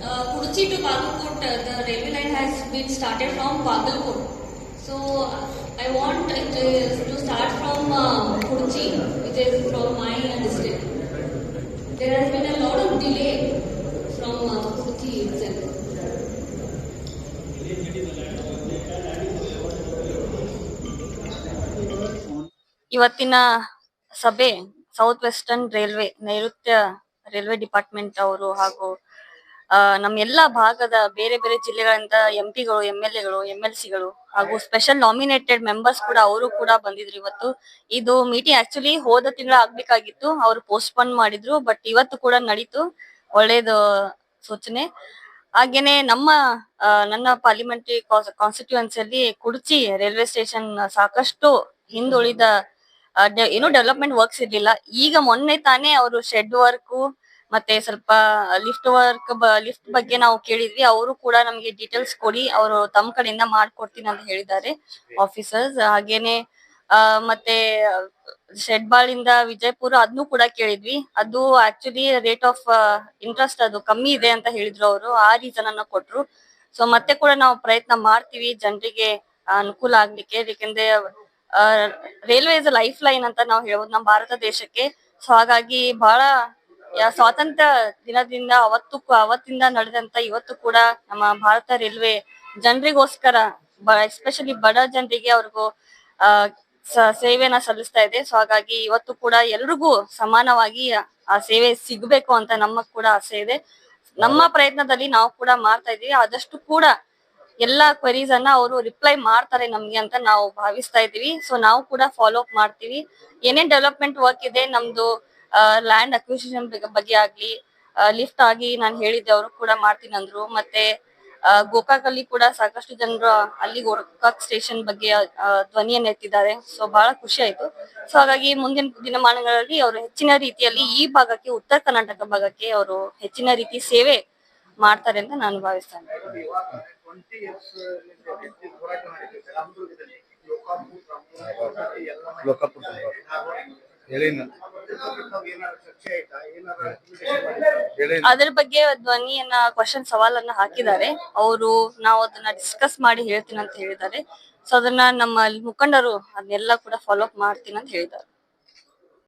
Kuruchi to Bagalkot, the railway line has been started from Bagalkot. So I want to start from Kuruchi, which is from my district. There has been a lot of delay from Kuruchi itself. ಇವತ್ತಿನ ಸಭೆ south western railway ನೈಋತ್ಯ railway department ಅವರು ಹಾಗೂ ನಮ್ಮ ಎಲ್ಲಾ ಭಾಗದ ಬೇರೆ ಬೇರೆ ಜಿಲ್ಲೆಗಳಿಂದ ಎಂಪಿಗಳು, MLA ಗಳು, MLC ಗಳು ಹಾಗೂ ಸ್ಪೆಷಲ್ ನಾಮಿನೇಟೆಡ್ ಮೆಂಬರ್ಸ್ ಕೂಡ ಅವರು ಕೂಡ ಬಂದಿದ್ರು ಇವತ್ತು. ಇದು ಮೀಟಿಂಗ್ ಆಕ್ಚುಲಿ ಹೋದ ತಿಂಗಳ ಆಗ್ಬೇಕಾಗಿತ್ತು, ಅವರು ಪೋಸ್ಟ್ಪೋನ್ ಮಾಡಿದ್ರು. ಬಟ್ ಇವತ್ತು ಕೂಡ ನಡೀತು. ಒಳ್ಳೇದು ಸೂಚನೆ. ಹಾಗೇನೆ ನನ್ನ ಪಾರ್ಲಿಮೆಂಟರಿ ಕಾನ್ಸ್ಟಿಟ್ಯೂನ್ಸಿಯಲ್ಲಿ ಕುಡ್ಚಿ ರೈಲ್ವೆ ಸ್ಟೇಷನ್ ಸಾಕಷ್ಟು ಹಿಂದುಳಿದ ಏನು ಡೆವಲಪ್ಮೆಂಟ್ ವರ್ಕ್ಸ್ ಇರ್ಲಿಲ್ಲ. ಈಗ ಮೊನ್ನೆ ತಾನೇ ಅವರು ಶೆಡ್ ವರ್ಕ್ ಮತ್ತೆ ಸ್ವಲ್ಪ ಲಿಫ್ಟ್ ಬಗ್ಗೆ ನಾವು ಕೇಳಿದ್ವಿ. ಅವರು ಕೂಡ ನಮ್ಗೆ ಡೀಟೇಲ್ಸ್ ಕೊಡಿ, ಅವರು ತಮ್ಮ ಕಡೆಯಿಂದ ಮಾಡ್ಕೊಡ್ತೀನಿ ಅಂತ ಹೇಳಿದ್ದಾರೆ ಆಫೀಸರ್ಸ್. ಹಾಗೇನೆ ಮತ್ತೆ ಶೆಡ್ ಬಾಳಿಂದ ವಿಜಯಪುರ ಅದನ್ನು ಕೂಡ ಕೇಳಿದ್ವಿ. ಅದು ಆಕ್ಚುಲಿ ರೇಟ್ ಆಫ್ ಇಂಟ್ರೆಸ್ಟ್ ಅದು ಕಮ್ಮಿ ಇದೆ ಅಂತ ಹೇಳಿದ್ರು ಅವರು. ಆ ರೀಸನ್ ಅನ್ನ ಕೊಟ್ರು. ಸೊ ಮತ್ತೆ ಕೂಡ ನಾವು ಪ್ರಯತ್ನ ಮಾಡ್ತೀವಿ ಜನರಿಗೆ ಅನುಕೂಲ ಆಗ್ಲಿಕ್ಕೆ. ಯಾಕೆಂದ್ರೆ ರೈಲ್ವೆ ಇಸ್ ಲೈಫ್ ಲೈನ್ ಅಂತ ನಾವು ಹೇಳ್ಬೋದು ನಮ್ಮ ಭಾರತ ದೇಶಕ್ಕೆ. ಸೊ ಹಾಗಾಗಿ ಬಹಳ ಸ್ವಾತಂತ್ರ್ಯ ದಿನದಿಂದ ಅವತ್ತಿಂದ ನಡೆದಂತ ಇವತ್ತು ಕೂಡ ನಮ್ಮ ಭಾರತ ರೈಲ್ವೆ ಜನರಿಗೋಸ್ಕರ, ಎಸ್ಪೆಷಲಿ ಬಡ ಜನರಿಗೆ ಅವ್ರಿಗೂ ಸೇವೆನ ಸಲ್ಲಿಸ್ತಾ ಇದೆ. ಸೊ ಹಾಗಾಗಿ ಇವತ್ತು ಕೂಡ ಎಲ್ರಿಗೂ ಸಮಾನವಾಗಿ ಆ ಸೇವೆ ಸಿಗ್ಬೇಕು ಅಂತ ನಮಗ್ ಕೂಡ ಆಸೆ ಇದೆ. ನಮ್ಮ ಪ್ರಯತ್ನದಲ್ಲಿ ನಾವು ಕೂಡ ಮಾಡ್ತಾ ಇದೀವಿ. ಆದಷ್ಟು ಕೂಡ ಎಲ್ಲಾ ಕ್ವೆರೀಸ್ ಅನ್ನ ಅವರು ರಿಪ್ಲೈ ಮಾಡ್ತಾರೆ ನಮ್ಗೆ ಅಂತ ನಾವು ಭಾವಿಸ್ತಾ ಇದೀವಿ. ಸೊ ನಾವು ಕೂಡ ಫಾಲೋ ಅಪ್ ಮಾಡ್ತೀವಿ. ಏನೇನ್ ಡೆವಲಪ್ಮೆಂಟ್ ವರ್ಕ್ ಇದೆ ನಮ್ದು, ಲ್ಯಾಂಡ್ ಅಕ್ವಿಸಿಷನ್ ಬಗ್ಗೆ ಆಗ್ಲಿ, ಲಿಫ್ಟ್ ಆಗಿ ನಾನು ಹೇಳಿದ್ದೆ ಅವರು ಕೂಡ ಮಾಡ್ತೀನಿ ಅಂದ್ರು. ಮತ್ತೆ ಗೋಕಾಕ್ ಅಲ್ಲಿ ಕೂಡ ಸಾಕಷ್ಟು ಜನರು ಅಲ್ಲಿ ಗೋಕಾಕ್ ಸ್ಟೇಷನ್ ಬಗ್ಗೆ ಧ್ವನಿಯನ್ನ ಎತ್ತಿದ್ದಾರೆ. ಸೊ ಬಹಳ ಖುಷಿ ಆಯ್ತು. ಸೊ ಹಾಗಾಗಿ ಮುಂದಿನ ದಿನಮಾನಗಳಲ್ಲಿ ಅವರು ಹೆಚ್ಚಿನ ರೀತಿಯಲ್ಲಿ ಈ ಭಾಗಕ್ಕೆ, ಉತ್ತರ ಕರ್ನಾಟಕ ಭಾಗಕ್ಕೆ ಅವರು ಹೆಚ್ಚಿನ ರೀತಿ ಸೇವೆ ಮಾಡ್ತಾರೆ ಅಂತ ನಾನು ಭಾವಿಸ್ತೇನೆ. ಅದ್ರ ಬಗ್ಗೆ ಧ್ವನಿಯನ್ನ ಸವಾಲನ್ನ ಹಾಕಿದ್ದಾರೆ ಅವರು. ನಾವು ಅದನ್ನ ಡಿಸ್ಕಸ್ ಮಾಡಿ ಹೇಳ್ತೀನಿ ಅಂತ ಹೇಳಿದ್ದಾರೆ. ಸೊ ಅದನ್ನ ನಮ್ಮ ಮುಖಂಡರು ಅದನ್ನೆಲ್ಲ ಕೂಡ ಫಾಲೋ ಅಪ್ ಮಾಡ್ತೀನಿ ಅಂತ ಹೇಳಿದ್ದಾರೆ.